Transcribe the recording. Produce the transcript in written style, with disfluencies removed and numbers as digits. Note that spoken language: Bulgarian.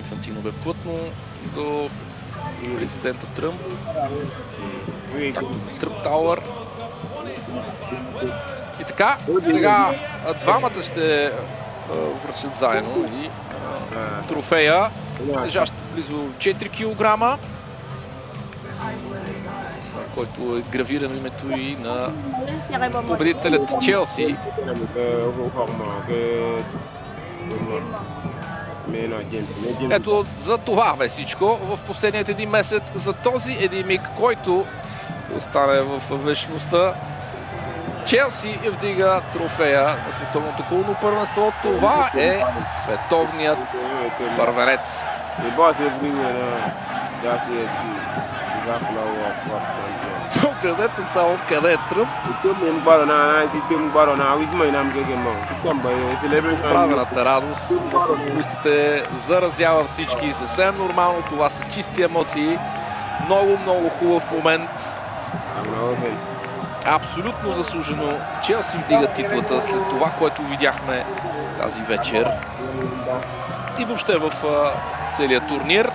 Инфантино бе плътно до президента Тръмп. В Тръмп Тауър. И така, сега двамата ще връчат заедно и трофея, тежащ близо 4 кг, който е гравирано името и на победителят Челси. Ето за това бе всичко в последният един месец, за този един миг, който ще остане в вечността. Челси вдига трофея на световното клубно първенство. Това е световният първенец. Където само, къде е Тръмп? Правената радост на футболистите заразява всички. Съвсем нормално, това са чисти емоции. Много, много хубав момент. Абсолютно заслужено. Челси вдига титлата след това, което видяхме тази вечер и въобще в целия турнир.